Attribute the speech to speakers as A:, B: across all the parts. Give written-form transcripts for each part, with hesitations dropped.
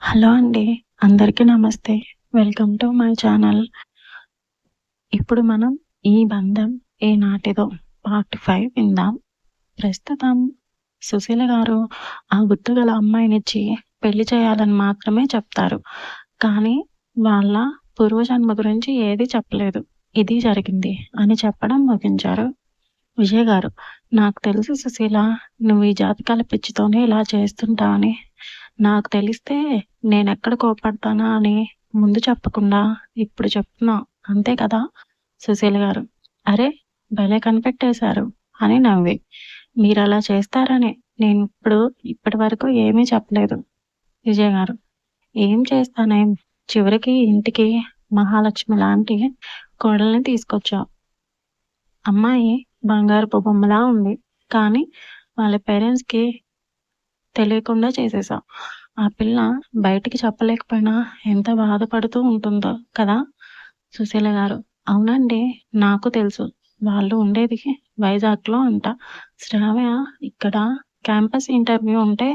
A: Hello అండి. అందరికీ నమస్తే. Welcome to my channel. ఇప్పుడు మనం ఈ బంధం ఏనాటిదో పార్ట్ 5 విందాం. ప్రస్తుతం సుశీల గారు ఆ గుర్తుగల అమ్మాయినిచ్చి పెళ్లి చేయాలని మాత్రమే చెప్తారు. కానీ వాళ్ళ పూర్వజన్మ గురించి ఏదీ చెప్పలేదు. ఇది జరిగింది అని చెప్పడం ముగించారు. విజయ్ గారు, నాకు తెలుసు సుశీల, నువ్వు ఈ జాతకాల పిచ్చితోనే ఇలా చేస్తుంటావని. నాకు తెలిస్తే నేనెక్కడ కోప్పడతానా అని ముందు చెప్పకుండా ఇప్పుడు చెప్తున్నావు. అంతే కదా? సుశీల గారు, అరే భలే కనిపెట్టేశారు అని నవ్వి. మీరలా చేస్తారని ఇప్పటి వరకు ఏమీ చెప్పలేదు. విజయ్ గారు, ఏం చేస్తానేం, చివరికి ఇంటికి మహాలక్ష్మి లాంటి కోడల్ని తీసుకొచ్చావు. అమ్మాయి బంగారపు బొమ్మలా ఉంది. కానీ వాళ్ళ పేరెంట్స్‌కి తెలియకుండా చేసేసావు. ఆ పిల్ల బయటికి చెప్పలేకపోయినా ఎంత బాధపడుతూ ఉంటుందో కదా! సుశీల గారు, అవునండి. నాకు తెలుసు. వాళ్ళు ఉండేది వైజాగ్‌లో అంట. శ్రావ్య ఇక్కడ క్యాంపస్ ఇంటర్వ్యూ ఉంటే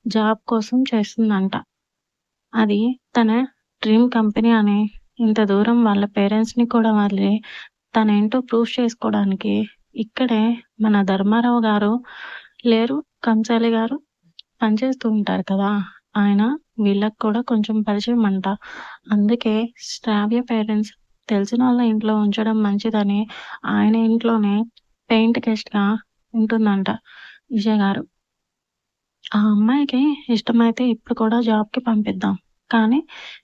A: జాబ్ కోసం చేస్తుందంట. అది తన డ్రీమ్ కంపెనీ అని ఇంత దూరం వాళ్ళ పేరెంట్స్‌ని కూడా వదిలి తనేంటో ప్రూవ్ చేసుకోవడానికి ఇక్కడే మన ధర్మారావు గారు లేరు, కంసాలి గారు పనిచేస్తూ ఉంటారు కదా! ఆయన వీళ్ళకి కూడా కొంచెం పరిచయమంట. అందుకే శ్రావ్య పేరెంట్స్ తెలిసినోళ్ళ ఇంట్లో ఉంచడం మంచిదని ఆయన ఇంట్లోనే పెయింట్ గెస్ట్‌గా ఉంటుందంట. విజయ్ గారు, ఆ అమ్మాయికి ఇష్టమైతే ఇప్పుడు కూడా జాబ్‌కి పంపిద్దాం. కానీ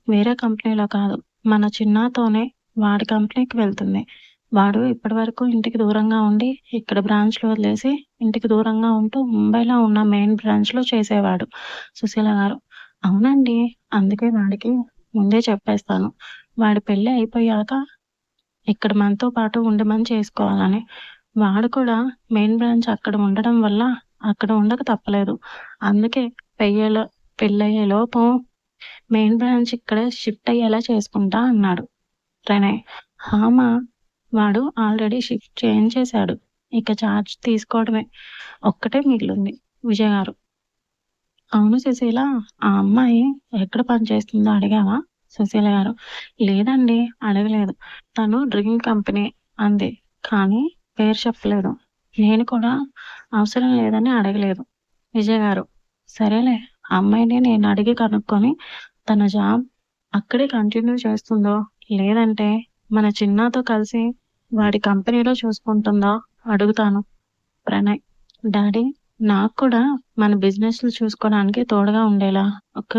A: వేరే కంపెనీలో కాదు. మన చిన్నాతోనే వాడి కంపెనీకి వెళ్తుంది. వాడు ఇప్పటివరకు ఇంటికి దూరంగా ఉండి ఇక్కడ బ్రాంచ్‌లు వదిలేసి ఇంటికి దూరంగా ఉంటూ ముంబైలో ఉన్న మెయిన్ బ్రాంచ్‌లో చేసేవాడు. సుశీల గారు, అవునండి. అందుకే వాడికి ముందే చెప్పేస్తాను. వాడి పెళ్లి అయిపోయాక ఇక్కడ మనతో పాటు ఉండమని చేసుకోవాలని. వాడు కూడా మెయిన్ బ్రాంచ్ అక్కడ ఉండడం వల్ల అక్కడ ఉండక తప్పలేదు. అందుకే పెయ్యేలో పెళ్లయ్యేలోపు మెయిన్ బ్రాంచ్ ఇక్కడే షిఫ్ట్ అయ్యేలా చేసుకుంటా అన్నాడు. ప్రణయ్, హామ, వాడు ఆల్రెడీ షిఫ్ట్ చేయించేశాడు. ఇక చార్జ్ తీసుకోవడమే ఒక్కటే మిగిలుంది. విజయ్ గారు, అవును సుశీల, ఆ అమ్మాయి ఎక్కడ పనిచేస్తుందో అడిగావా? సుశీల గారు, లేదండి, అడగలేదు. తను డ్రీమ్ కంపెనీ అంది. కానీ పేరు చెప్పలేదు. నేను కూడా అవసరం లేదని అడగలేదు. విజయ్ గారు, సరేలే, ఆ అమ్మాయిని నేను అడిగి కనుక్కొని తన జాబ్ అక్కడే కంటిన్యూ చేస్తుందో, లేదంటే మన చిన్నాతో కలిసి వాడి కంపెనీలో చూసుకుంటుందో అడుగుతాను. ప్రణయ్, డాడీ, నాకు కూడా మన బిజినెస్‌లు చూసుకోడానికి తోడుగా ఉండేలా ఒక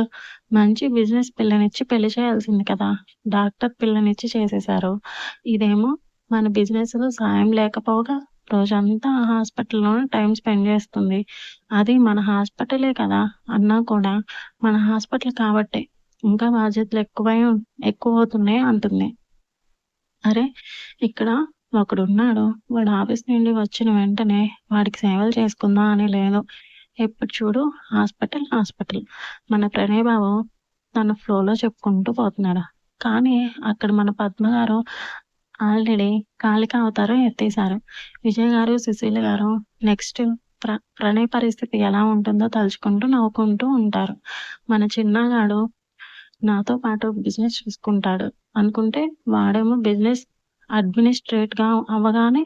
A: మంచి బిజినెస్ పిల్లనిచ్చి పెళ్లి చేయాల్సింది కదా! డాక్టర్ పిల్లనిచ్చి చేసేశారు. ఇదేమో మన బిజినెస్‌లో సాయం లేకపోగా రోజంతా హాస్పిటల్‌లోనే టైమ్ స్పెండ్ చేస్తుంది. అది మన హాస్పిటలే కదా! అన్నా కూడా మన హాస్పిటల్ కాబట్టే ఇంకా బాధ్యతలు ఎక్కువవుతున్నాయి అంటుంది. అరే! ఇక్కడ ఒకడున్నాడు. వాడు ఆఫీస్ నుండి వచ్చిన వెంటనే వాడికి సేవలు చేసుకుందాం అని లేదు. ఎప్పుడు చూడు హాస్పిటల్, హాస్పిటల్. మన ప్రణయ్ బాబు తన ఫ్లోలో చెప్పుకుంటూ పోతున్నాడు. కానీ అక్కడ మన పద్మ గారు ఆల్రెడీ కాళికా అవతారం ఎత్తేశారు. విజయ్ గారు, సుశీల గారు నెక్స్ట్ ప్ర ప్రణయ్ పరిస్థితి ఎలా ఉంటుందో తలుచుకుంటూ నవ్వుకుంటూ ఉంటారు. మన చిన్నగాడు నాతో పాటు బిజినెస్ చూసుకుంటాడు అనుకుంటే వాడేమో బిజినెస్ అడ్మినిస్ట్రేట్‌గా అవ్వగానే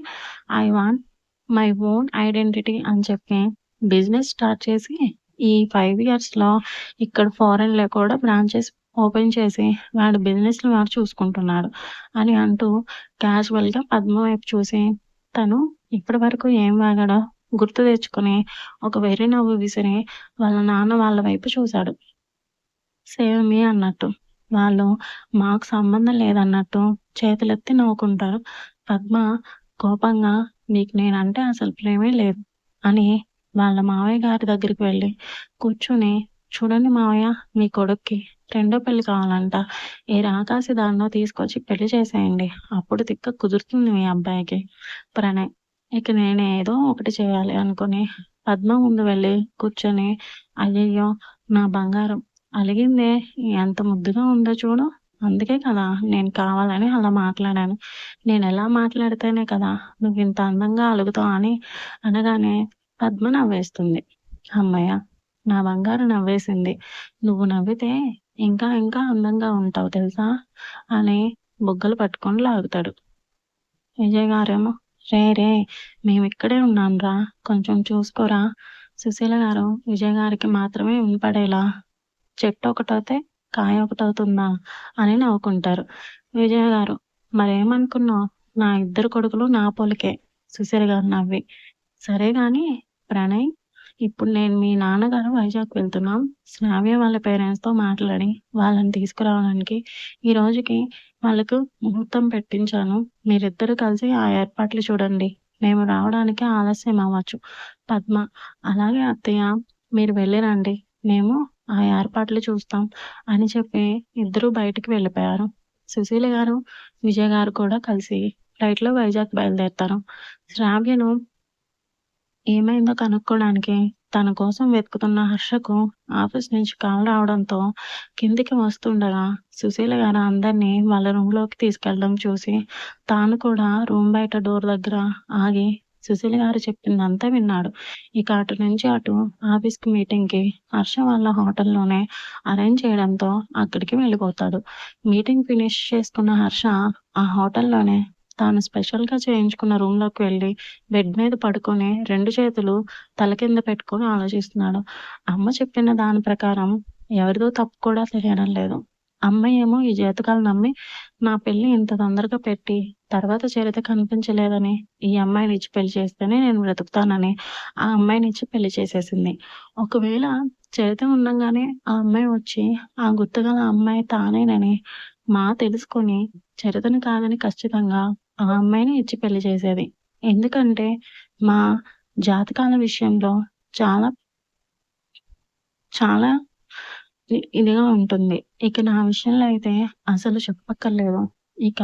A: I want my own identity అని చెప్పి బిజినెస్ స్టార్ట్ చేసి ఈ 5 ఇయర్స్‌లో ఇక్కడ ఫారెన్‌లో కూడా బ్రాంచెస్ ఓపెన్ చేసి వాడి బిజినెస్‌లు వాడు చూసుకుంటున్నాడు అని అంటూ క్యాజువల్‌గా పద్మ వైపు చూసి తను ఇప్పటివరకు ఏం వాగాడో గుర్తు తెచ్చుకొని ఒక వెర్రి నవ్వు విసిరి వాళ్ళ నాన్న వాళ్ళ వైపు చూశాడు. సేమ్ మీ అన్నట్టు. వాళ్ళు మాకు సంబంధం లేదన్నట్టు చేతులెత్తి నవ్వుకుంటారు. పద్మ కోపంగా నీకు నేనంటే అసలు ప్రేమే లేదు అని వాళ్ళ మావయ్య గారి దగ్గరికి వెళ్లి కూర్చొని, చూడండి మావయ్య, మీ కొడుక్కి రెండో పెళ్లి కావాలంట. ఏ రాకాసి దాన్నో తీసుకొచ్చి పెళ్లి చేసేయండి. అప్పుడు తిక్క కుదురుతుంది మీ అబ్బాయికి. ప్రణయ్, ఇక నేనేదో ఒకటి చేయాలి అనుకుని పద్మ ముందు వెళ్లి కూర్చొని, అయ్యయ్యో! నా బంగారం అలిగిందే ఎంత ముద్దుగా ఉందో చూడు. అందుకే కదా నేను కావాలని అలా మాట్లాడాను. నేనెలా మాట్లాడితేనే కదా నువ్వింత అందంగా అలుగుతావు అని అనగానే పద్మ నవ్వేస్తుంది. హమ్మయ్య! నా బంగారు నవ్వేసింది. "నువ్వు నవ్వితే ఇంకా ఇంకా అందంగా ఉంటావు తెలుసా" అని బుగ్గలు పట్టుకొని లాగుతాడు. విజయ్ గారేమో రే మేమిక్కడే ఉన్నాంరా కొంచెం చూసుకోరా. సుశీల గారు విజయ్ గారికి మాత్రమే వినపడేలా చెట్టు ఒకటవుతే కాయ ఒకటవుతుందా అని నవ్వుకుంటారు. విజయ్ గారు మరేమనుకున్నావు? నా ఇద్దరు కొడుకులు నా పోలికే. సుశీల గారు నవ్వి సరే గాని ప్రణయ్, ఇప్పుడు నేను మీ నాన్నగారు వైజాగ్ వెళ్తున్నాం. శ్రావ్య వాళ్ళ పేరెంట్స్‌తో మాట్లాడి వాళ్ళని తీసుకురావడానికి ఈ రోజుకి వాళ్ళకు ముహూర్తం పెట్టించాను. మీరిద్దరూ కలిసి ఆ ఏర్పాట్లు చూడండి. మేము రావడానికి ఆలస్యం అవ్వచ్చు. పద్మ అలాగే అత్తయ్య, మీరు వెళ్ళి రండి. మేము ఆ ఏర్పాట్లు చూస్తాం అని చెప్పి ఇద్దరూ బయటికి వెళ్ళిపోయారు. సుశీల గారు, విజయ్ గారు కూడా కలిసి ఫ్లైట్‌లో వైజాగ్ బయలుదేరతారు. శ్రావ్యను ఏమైందో కనుక్కోడానికి తన కోసం వెతుకుతున్న హర్షకు ఆఫీస్ నుంచి కాల్ రావడంతో కిందికి వస్తుండగా సుశీల గారు అందరినీ వాళ్ళ రూమ్‌లోకి తీసుకెళ్ళడం చూసి తాను కూడా రూమ్ బయట డోర్ దగ్గర ఆగి సుశీల గారు చెప్పిందంతా విన్నాడు. ఇక అటు నుంచి అటు ఆఫీస్‌కి మీటింగ్‌కి హర్ష వాళ్ళ హోటల్‌లోనే అరేంజ్ చేయడంతో అక్కడికి వెళ్ళిపోతాడు. మీటింగ్ ఫినిష్ చేసుకున్న హర్ష ఆ హోటల్‌లోనే తాను స్పెషల్‌గా చేయించుకున్న రూమ్‌లోకి వెళ్లి బెడ్ మీద పడుకొని 2 చేతులు తల కింద పెట్టుకొని ఆలోచిస్తున్నాడు. అమ్మ చెప్పిన దాని ప్రకారం ఎవరిదో తప్పు కూడా తెలియడం లేదు. అమ్మ ఏమో ఈ జాతకాలు నమ్మి నా పెళ్లి ఇంత తొందరగా పెట్టి, తర్వాత చరిత కనిపించలేదని, ఈ అమ్మాయినిచ్చి పెళ్లి చేస్తేనే నేను బ్రతుకుతానని ఆ అమ్మాయినిచ్చి పెళ్లి చేసేసింది. ఒకవేళ చరిత ఉండంగానే ఆ అమ్మాయి వచ్చి ఆ గుర్తుగల అమ్మాయి తానేనని తెలుసుకొని చరితని కాదని ఖచ్చితంగా ఆ అమ్మాయిని ఇచ్చి పెళ్లి చేసేది. ఎందుకంటే మా జాతకాల విషయంలో చాలా, చాలా ఇదిగా ఉంటుంది. ఇక నా విషయంలో అయితే అసలు చెప్పక్కర్లేదు. ఇక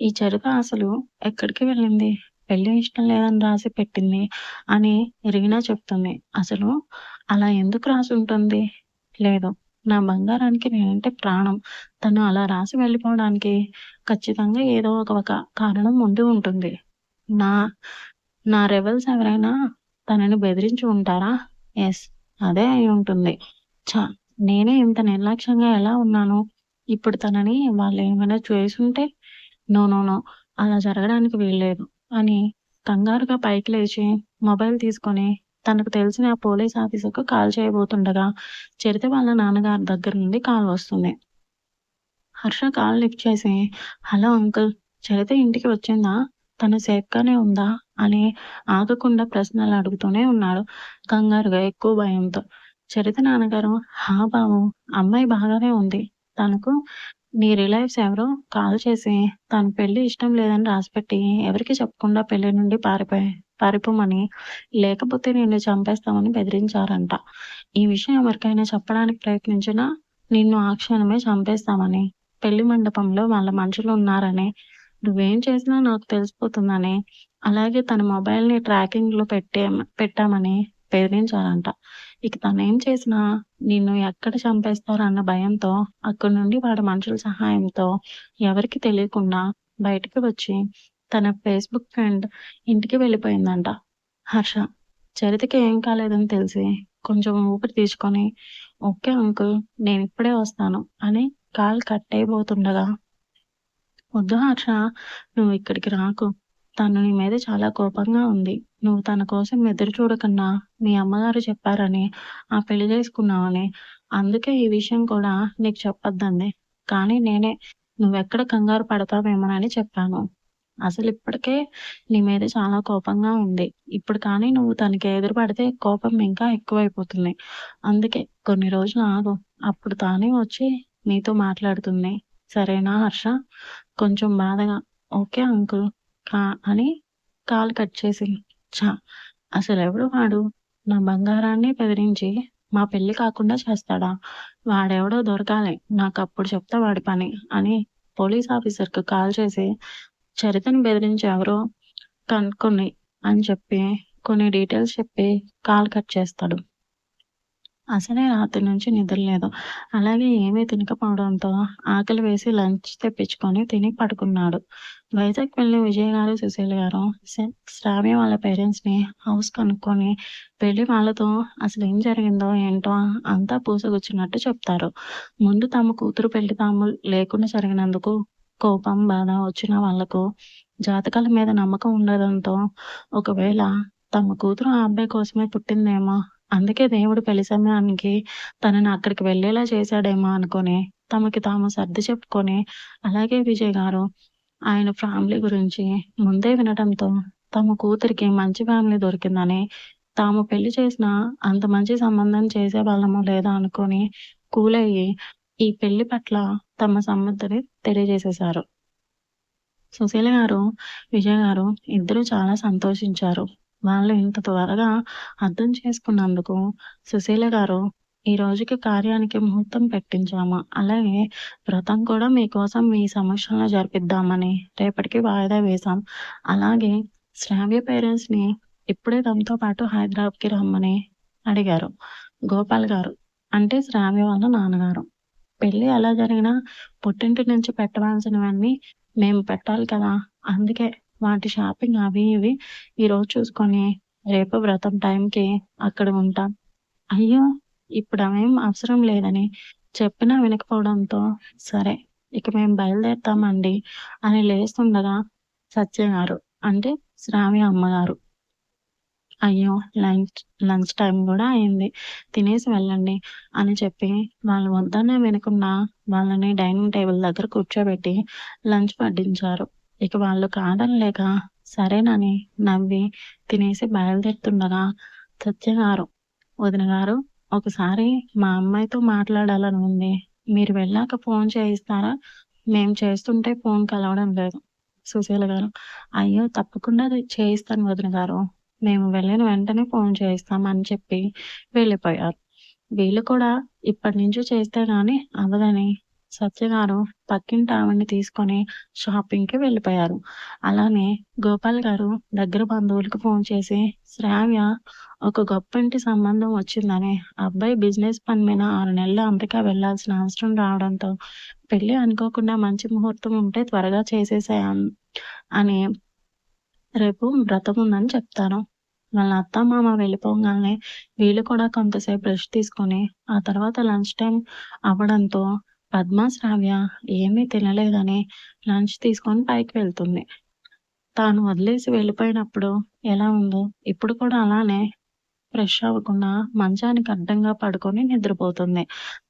A: ఈ చరిత అసలు ఎక్కడికి వెళ్ళింది? పెళ్లి ఇష్టం లేదని రాసి పెట్టింది అని రీనా చెప్తుంది. అసలు అలా ఎందుకు రాసుంటుంది? లేదు. నా బంగారానికి నేనంటే ప్రాణం. తను అలా రాసి వెళ్ళిపోవడానికి ఖచ్చితంగా ఏదో ఒక కారణం ఉండి ఉంటుంది. నా నా రెబెల్స్ ఎవరైనా తనని బెదిరించి ఉంటారా? యెస్. అదే అయ్యుంటుంది. ఛ! నేనే ఇంత నిర్లక్ష్యంగా ఎలా ఉన్నాను? ఇప్పుడు తనని వాళ్ళేమైనా చేసుంటే నో. అలా జరగడానికి వీల్లేదు అని కంగారుగా పైకి లేచి మొబైల్ తీసుకొని తనకు తెలిసిన పోలీస్ ఆఫీసర్‌కు కాల్ చేయబోతుండగా చరిత వాళ్ళ నాన్నగారి దగ్గర నుండి కాల్ వస్తుంది. హర్ష కాల్ లిఫ్ట్ చేసి హలో అంకుల్, చరిత ఇంటికి వచ్చిందా? తను సేఫ్‌గానే ఉందా? అని ఆగకుండా ప్రశ్నలు అడుగుతూనే ఉన్నాడు. కంగారుగా ఎక్కువ భయంతో. చరిత నాన్నగారు హా బాబు, అమ్మాయి బాగానే ఉంది. తనకు నీ రిలేటివ్స్ ఎవరో కాల్ చేసి తన పెళ్లి ఇష్టం లేదని రాసిపెట్టి ఎవరికీ చెప్పకుండా పెళ్లి నుండి పారిపోమని, లేకపోతే నిన్ను చంపేస్తామని బెదిరించారంట. ఈ విషయం ఎవరికైనా చెప్పడానికి ప్రయత్నించినా నిన్ను ఆ క్షణమే చంపేస్తామని, పెళ్లి మండపంలో వాళ్ళ మనుషులున్నారని, నువ్వేం చేసినా నాకు తెలిసిపోతుందని, అలాగే తన మొబైల్‌ని ట్రాకింగ్‌లో పెట్టామని బెదిరించారంట. ఇక తనేం చేసినా నిన్ను ఎక్కడ చంపేస్తారో అన్న భయంతో అక్కడి నుండి వాడి మనుషుల సహాయంతో ఎవరికీ తెలియకుండా బయటికి వచ్చి తన ఫేస్‌బుక్ ఫ్రెండ్ ఇంటికి వెళ్ళిపోయిందంట హర్ష. చరితకి ఏం కాలేదని తెలిసి కొంచెం ఊపిరి తీసుకొని ఓకే అంకుల్, నేనిప్పుడే వస్తాను అని కాల్ కట్ అయిపోతుండగా వద్దు హర్ష, నువ్విక్కడికి రాకు. తను నీ మీద చాలా కోపంగా ఉంది. నువ్వు తన కోసం ఎదురు చూడకన్నా మీ అమ్మగారు చెప్పారని ఆ పెళ్లి చేసుకున్నావని. అందుకే ఈ విషయం కూడా నీకు చెప్పొద్దంది. కానీ నేనే నువ్వెక్కడ కంగారు పడతావేమోనని చెప్పాను. అసలిప్పటికే నీ మీద చాలా కోపంగా ఉంది. ఇప్పుడు కానీ నువ్వు తనకి ఎదురు పడితే కోపం ఇంకా ఎక్కువైపోతుంది. అందుకే కొన్ని రోజులు ఆగు. అప్పుడు తానే వచ్చి నీతో మాట్లాడుతుంది. సరేనా హర్ష? కొంచెం బాధగా ఓకే అంకుల్ అని కాల్ కట్ చేసి అసలెవడు వాడు? నా బంగారాన్ని బెదిరించి మా పెళ్లి కాకుండా చేస్తాడా? వాడెవడో దొరకాలి. నాకప్పుడు చెప్తా వాడి పని అని పోలీస్ ఆఫీసర్‌కి కాల్ చేసి చరితని బెదిరించి ఎవరో కనుక్కొని అని చెప్పి కొన్ని డీటెయిల్స్ చెప్పి కాల్ కట్ చేస్తాడు. అసలే రాత్రి నుంచి నిద్ర లేదు. అలాగే ఏమీ తినకపోవడంతో ఆకలి వేసి లంచ్ తెప్పించుకొని తిని పడుకున్నాడు. వైజాగ్ వెళ్ళిన విజయ్ గారు, సుశీల గారు శ్రావ్య వాళ్ళ పేరెంట్స్‌ని హౌస్ కనుక్కొని వెళ్లి వాళ్ళతో అసలేం జరిగిందో ఏంటో అంతా పూసగుచ్చినట్టు చెప్తారు. ముందు తమ కూతురు పెళ్లి తాము లేకుండా జరిగినందుకు కోపం, బాధ వచ్చిన వాళ్ళకు జాతకాల మీద నమ్మకం ఉండడంతో ఒకవేళ తమ కూతురు ఆ అబ్బాయి కోసమే పుట్టిందేమో, అందుకే దేవుడు పెళ్లి సమయానికి తనని అక్కడికి వెళ్ళేలా చేశాడేమో అనుకోని, తమకి తాము సర్ది చెప్పుకొని, అలాగే విజయ్ గారు ఆయన ఫ్యామిలీ గురించి ముందే వినడంతో, తమ కూతురికి మంచి ఫ్యామిలీ దొరికిందని, తాము పెళ్లి చేసినా అంత మంచి సంబంధం చేసేవాళ్ళమో లేదో అనుకోని కూలయ్యి, ఈ పెళ్లి పట్ల తమ సమ్మతిని తెలియజేసేశారు. సుశీల గారు, విజయ్ గారు ఇద్దరూ చాలా సంతోషించారు. వాళ్ళు ఇంత త్వరగా అర్థం చేసుకున్నందుకు సుశీల గారు, "ఈ రోజుకి కార్యానికి ముహూర్తం పెట్టించాము. అలాగే వ్రతం కూడా మీకోసం మీ సమక్షంలో జరిపిద్దామని రేపటికి వాయిదా వేశాం. అలాగే శ్రావ్య పేరెంట్స్‌ని ఇప్పుడే తమతో పాటు హైదరాబాద్‌కి రమ్మని" అడిగారు. గోపాల్ గారు అంటే శ్రావ్య వాళ్ళ నాన్నగారు. పెళ్లి ఎలా జరిగినా పుట్టింటి నుంచి పెట్టవలసినవన్నీ మేము పెట్టాలి కదా! అందుకే వాటి షాపింగ్ అవి ఇవి ఈరోజు చూసుకొని రేపు వ్రతం టైంకి అక్కడ ఉంటాం. అయ్యో! ఇప్పుడవేం అవసరం లేదని చెప్పినా వినకపోవడంతో సరే ఇక మేము బయలుదేరుతామండి అని లేస్తుండగా సత్య గారు అంటే శ్రావ్య అమ్మగారు అయ్యో! లంచ్ టైమ్ గూడా అయింది. తినేసి వెళ్ళండి అని చెప్పి వాళ్ళు వద్దన్నా వినకుండా వాళ్ళని డైనింగ్ టేబుల్ దగ్గర కూర్చోబెట్టి లంచ్ వడ్డించారు. ఇక వాళ్ళు కాదనలేక సరేనని నవ్వి తినేసి బయలుదేరుతుండగా సత్య గారు, "వదిన గారు ఒకసారి మా అమ్మాయితో మాట్లాడాలని ఉంది. మీరు వెళ్ళాక ఫోన్ చేయిస్తారా? మేము చేస్తుంటే ఫోన్ కలవడం లేదు." సుశీల గారు, "అయ్యో! తప్పకుండా చేయిస్తాను వదిన గారు. మేము వెళ్ళిన వెంటనే ఫోన్ చేయిస్తాం" అని చెప్పి వెళ్ళిపోయారు. వీళ్ళు కూడా ఇప్పటినుంచి చేస్తే గాని అవ్వదని సత్యగారు పక్కింటి ఆవిడని తీసుకొని షాపింగ్‌కి వెళ్ళిపోయారు. అలానే గోపాల్ గారు దగ్గర బంధువులకు ఫోన్ చేసి శ్రావ్య ఒక గొప్పింటి సంబంధం వచ్చిందని, అబ్బాయి బిజినెస్ పని మీద 6 నెలలు అమెరికా వెళ్ళాల్సిన అవసరం రావడంతో పెళ్లి అనుకోకుండా మంచి ముహూర్తం ఉంటే త్వరగా చేసేసేయ్ అని రేపు వ్రతముందని చెప్తాను. వాళ్ళ అత్తామామ వెళ్ళిపోంగాల్నే వీళ్ళు కూడా కొంతసేపు రెస్ట్ తీసుకొని, ఆ తర్వాత లంచ్ టైమ్ అవ్వడంతో పద్మ, శ్రావ్య ఏమీ తినలేదని లంచ్ తీసుకొని పైకి వెళ్తుంది. తాను వదిలేసి వెళ్ళిపోయినప్పుడు ఎలా ఉందో, ఇప్పుడు కూడా అలానే ఫ్రెష్ అవ్వకుండా మంచానికి అడ్డంగా పడుకొని నిద్రపోతుంది.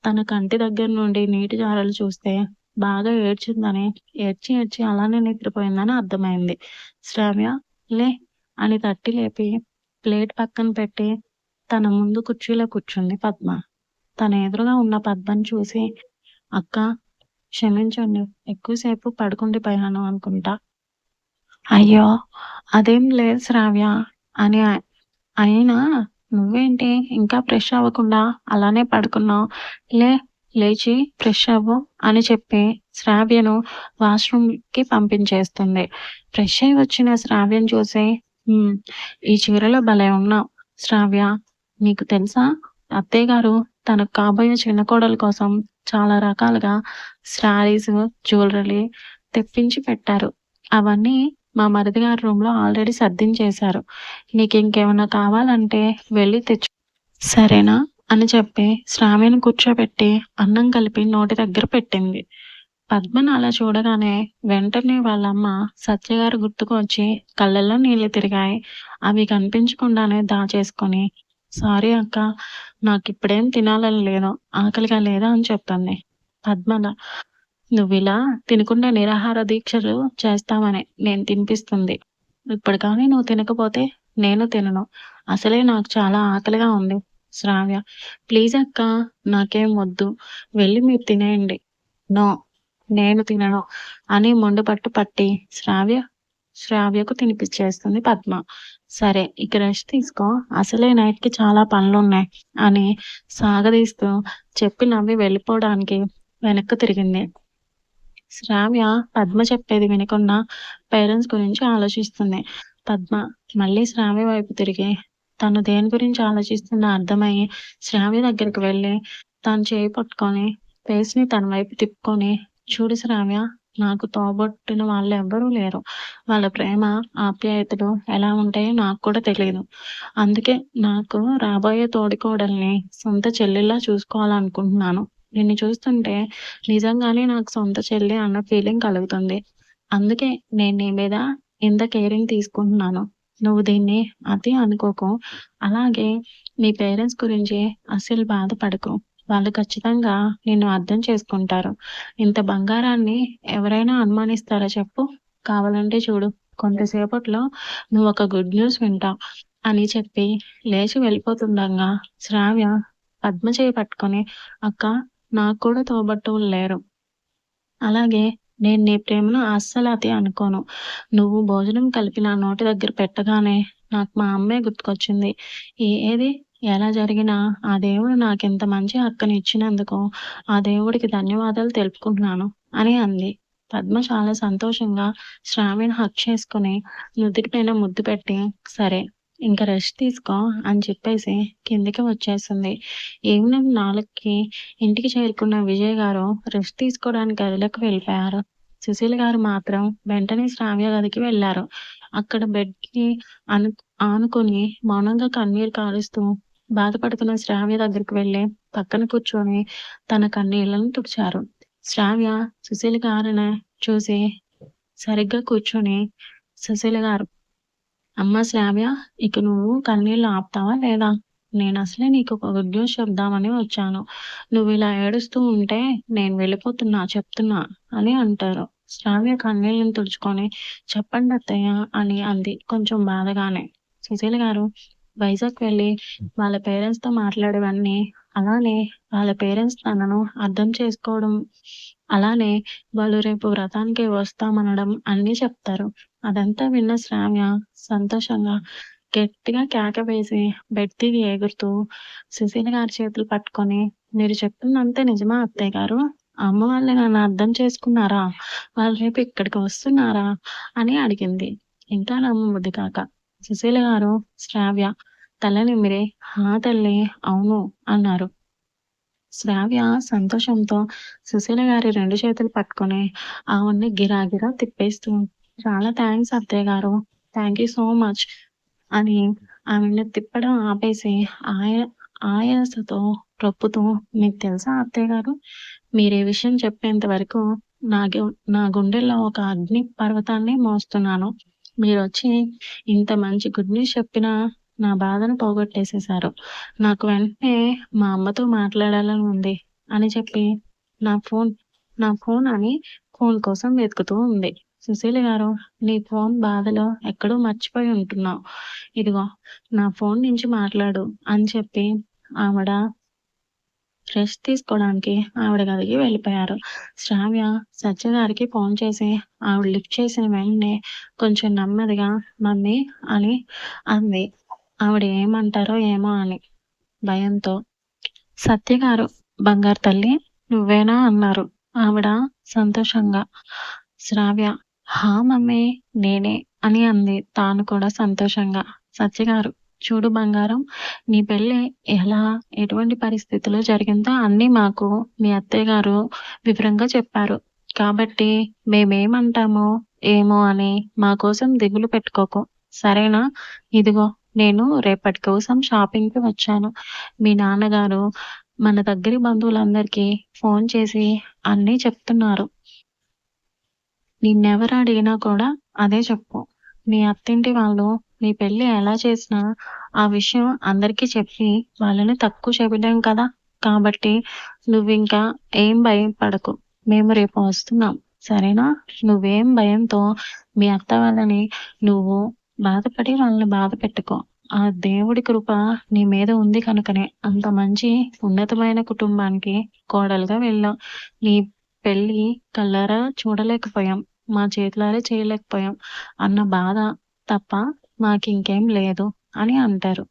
A: తన కంటి దగ్గర నుండి నీటి జారలు చూస్తే బాగా ఏడ్చిందని, ఏడ్చి ఏడ్చి అలానే నిద్రపోయిందని అర్థమైంది. శ్రావ్య లే అని తట్టి లేపి ప్లేట్ పక్కన పెట్టి తన ముందు కుర్చీలో కూర్చుంది పద్మ. తన ఎదురుగా ఉన్న పద్మని చూసి అక్కా క్షమించండి ఎక్కువసేపు పడుకుండిపోయాను అనుకుంటా. అయ్యో! అదేం లేదు శ్రావ్య అని అయినా నువ్వేంటి ఇంకా ఫ్రెష్ అవ్వకుండా అలానే పడుకున్నావు? లేచి ఫ్రెష్ అవ్వు అని చెప్పి శ్రావ్యను వాష్‌రూమ్‌కి పంపించేస్తుంది. ఫ్రెష్ అయ్యి వచ్చిన శ్రావ్యను చూసి ఈ చీరలో భలే ఉన్నావు శ్రావ్య. నీకు తెలుసా అత్తయ్య గారు తనకు కాబోయే చిన్న కోడలు కోసం చాలా రకాలుగా శారీస్, జ్యువెలరీ తెప్పించి పెట్టారు. అవన్నీ మా మరిది గారి రూమ్‌లో ఆల్రెడీ సర్దించేశారు. నీకింకేమన్నా కావాలంటే వెళ్లి తెచ్చు సరేనా? అని చెప్పి శ్రావ్యని కూర్చోబెట్టి అన్నం కలిపి నోటి దగ్గర పెట్టింది. పద్మని అలా చూడగానే వెంటనే వాళ్ళమ్మ సత్యగారు గుర్తుకు వచ్చి కళ్ళల్లో నీళ్లు తిరిగాయి. అవి కనిపించకుండానే దాచేసుకొని, సారీ అక్క నాకిప్పుడేం తినాలని లేదు. ఆకలిగా లేదా అని చెప్తుంది. పద్మల నువ్విలా తినకుండా నిరాహార దీక్షలు చేస్తావని నేను తినిపిస్తుంది. ఇప్పుడు కానీ నువ్వు తినకపోతే నేను తినను. అసలే నాకు చాలా ఆకలిగా ఉంది. శ్రావ్య ప్లీజ్ అక్క నాకేం వద్దు. వెళ్ళి మీరు తినేయండి. నో నేను తినను అని మొండిపట్టు పట్టి శ్రావ్యకు తినిపిచ్చేస్తుంది పద్మ. సరే ఇక రెస్ట్ తీసుకో. అసలే నైట్‌కి చాలా పనులున్నాయి అని సాగదీస్తూ చెప్పి నవ్వి వెళ్ళిపోవడానికి వెనక్కు తిరిగింది. శ్రావ్య పద్మ చెప్పేది వినకుండా పేరెంట్స్ గురించి ఆలోచిస్తుంది. పద్మ మళ్ళీ శ్రావ్య వైపు తిరిగి తను దేని గురించి ఆలోచిస్తుందో అర్థమయ్యి శ్రావ్య దగ్గరికి వెళ్ళి తన చేయి పట్టుకొని ఫేస్‌ని తన వైపు తిప్పుకొని, "చూడు శ్రావ్య, నాకు తోబుట్టిన వాళ్ళెవ్వరూ లేరు. వాళ్ళ ప్రేమ, ఆప్యాయతలు ఎలా ఉంటాయో నాకు కూడా తెలీదు. అందుకే నాకు రాబోయే తోడికోడల్ని సొంత చెల్లిలా చూసుకోవాలనుకుంటున్నాను. నిన్ను చూస్తుంటే నిజంగానే నాకు సొంత చెల్లి అన్న ఫీలింగ్ కలుగుతుంది. అందుకే నేను నీ మీద ఇంత కేరింగ్ తీసుకుంటున్నాను. నువ్వు దీన్ని అతి అనుకోకు. అలాగే నీ పేరెంట్స్ గురించి అస్సలు బాధపడకు. వాళ్ళు ఖచ్చితంగా నిన్ను అర్థం చేసుకుంటారు. ఇంత బంగారాన్ని ఎవరైనా అనుమానిస్తారా చెప్పు? కావాలంటే చూడు, కొంతసేపట్లో నువ్వొక గుడ్ న్యూస్ వింటావు" అని చెప్పి లేచి వెళ్ళిపోతుండగా శ్రావ్య పద్మ చేయి పట్టుకొని, "అక్కా, నాకు కూడా తోబుట్టువులు లేరు. అలాగే నేను నీ ప్రేమను అస్సలు అతి అనుకోను. నువ్వు భోజనం కలిపి నా నోటి దగ్గర పెట్టగానే నాకు మా అమ్మే గుర్తుకొచ్చింది. ఏది ఎలా జరిగినా ఆ దేవుడు నాకింత మంచి అక్కని ఇచ్చినందుకు ఆ దేవుడికి ధన్యవాదాలు తెలుపుకుంటున్నాను" అని అంది. పద్మ చాలా సంతోషంగా శ్రావ్యని హగ్ చేసుకొని నుదిటి పైన ముద్దు పెట్టి, "సరే, ఇంక రెస్ట్ తీసుకో" అని చెప్పేసి కిందకి వచ్చేసింది. ఈవినింగ్ 4కి ఇంటికి చేరుకున్న విజయ్ గారు రెస్ట్ తీసుకోవడానికి గదిలోకి వెళ్ళిపోయారు. సుశీల గారు మాత్రం వెంటనే శ్రావ్య గదికి వెళ్లారు. అక్కడ బెడ్‌కి అను ఆనుకుని మౌనంగా కన్నీరు కారుస్తూ బాధపడుతున్న శ్రావ్య దగ్గరికి వెళ్లి పక్కన కూర్చొని తన కన్నీళ్లను తుడిచారు. శ్రావ్య సుశీల గారిని చూసి సరిగ్గా కూర్చొని, "సుశీల గారు, అమ్మ శ్రావ్య, ఇక నువ్వు కన్నీళ్లు ఆపుతావా లేదా? నేనసలే నీకొక గుడ్ న్యూస్ చెప్దామని వచ్చాను. నువ్విలా ఏడుస్తూ ఉంటే నేను వెళ్ళిపోతున్నా చెప్తున్నా" అని అంటారు. శ్రావ్య కన్నీళ్ళని తుడుచుకొని, "చెప్పండత్తయ్య" అని అంది కొంచెం బాధగానే. సుశీల గారు వైజాగ్ వెళ్లి వాళ్ళ పేరెంట్స్‌తో మాట్లాడేవన్నీ, అలానే వాళ్ళ పేరెంట్స్ తనను అర్థం చేసుకోవడం, అలానే వాళ్ళు రేపు వ్రతానికి వస్తామనడం అన్నీ చెప్తారు. అదంతా విన్న శ్రావ్య సంతోషంగా గట్టిగా కేక వేసి బెడ్ దిగి ఎగురుతూ సుశీల గారి చేతులు పట్టుకొని, "మీరు చెప్పిందంతా నిజమా అత్తయ్య గారు? అమ్మ వాళ్ళు నన్ను అర్థం చేసుకున్నారా? వాళ్ళు రేపు ఇక్కడికి వస్తున్నారా?" అని అడిగింది. ఇంకా నమ్మబుద్ధి కాక. సుశీల గారు శ్రావ్య తల నిమిరి, "హా తల్లి, అవును" అన్నారు. శ్రావ్య సంతోషంతో సుశీల గారి 2 చేతులు పట్టుకొని ఆవిడని గిరాగిరా తిప్పేస్తూ, "చాలా థాంక్స్ అత్తయ్య గారు. థాంక్ యూ సో మచ్" అని ఆవిడని తిప్పడం ఆపేసి ఆయ ఆయాసతో రొప్పుతూ, "మీకు తెలుసా అత్తయ్య గారు, మీరీ విషయం చెప్పేంత వరకు నా గుండెల్లో ఒక అగ్ని పర్వతాన్ని మోస్తున్నాను. మీరొచ్చి ఇంత మంచి గుడ్ న్యూస్ చెప్పినా నా బాధను పోగొట్టేసేశారు. నాకు వెంటనే మా అమ్మతో మాట్లాడాలని ఉంది" అని చెప్పి నా ఫోన్ నా ఫోన్ అని ఫోన్ కోసం వెతుకుతూ ఉంది. సుశీల గారు, "నీ ఫోన్ బాధలో ఎక్కడో మర్చిపోయి ఉంటున్నావు. ఇదిగో నా ఫోన్ నుంచి మాట్లాడు" అని చెప్పి ఆవిడ రెస్ట్ తీసుకోవడానికి ఆవిడ గదికి వెళ్ళిపోయారు. శ్రావ్య సత్య గారికి ఫోన్ చేసి ఆవిడ లిఫ్ట్ చేసిన వెంటనే కొంచెం నెమ్మదిగా, "మమ్మీ" అని అంది. ఆవిడ ఏమంటారో ఏమో అని భయంతో. సత్య గారు, "బంగారు తల్లి, నువ్వేనా" అన్నారు ఆవిడ సంతోషంగా. శ్రావ్య, "హా మమ్మీ, నేనే" అని అంది తాను కూడా సంతోషంగా. సత్యగారు, "చూడు బంగారం, నీ పెళ్లి ఎలా, ఎటువంటి పరిస్థితిలో జరిగిందో అన్నీ మాకు మీ అత్తయ్య గారు వివరంగా చెప్పారు. కాబట్టి మేమేమంటామో ఏమో అని మా కోసం దిగులు పెట్టుకోకు. సరేనా? ఇదిగో నేను రేపటి కోసం షాపింగ్‌కి వచ్చాను. మీ నాన్నగారు మన దగ్గరి బంధువులందరికీ ఫోన్ చేసి అన్నీ చెప్తున్నారు. నిన్నెవరు అడిగినా కూడా అదే చెప్పు. మీ అత్తింటి వాళ్ళు నీ పెళ్లి ఎలా చేసినా ఆ విషయం అందరికీ చెప్పి వాళ్ళని తక్కువ చేయలేం కదా! కాబట్టి నువ్వింకా ఏం భయపడకు. మేము రేపు వస్తున్నాం. సరేనా? నువ్వేం భయంతో మీ అత్త వాళ్ళని నువ్వు బాధపడి వాళ్ళని బాధ పెట్టుకో. ఆ దేవుడి కృప నీ మీద ఉంది కనుకనే అంత మంచి ఉన్నతమైన కుటుంబానికి కోడలుగా వెళ్ళావు. నీ పెళ్లి కళ్ళారా చూడలేకపోయాం. మా చేతులారా చేయలేకపోయాం అన్న బాధ తప్ప మాకింకేం లేదు" అని అంటారు.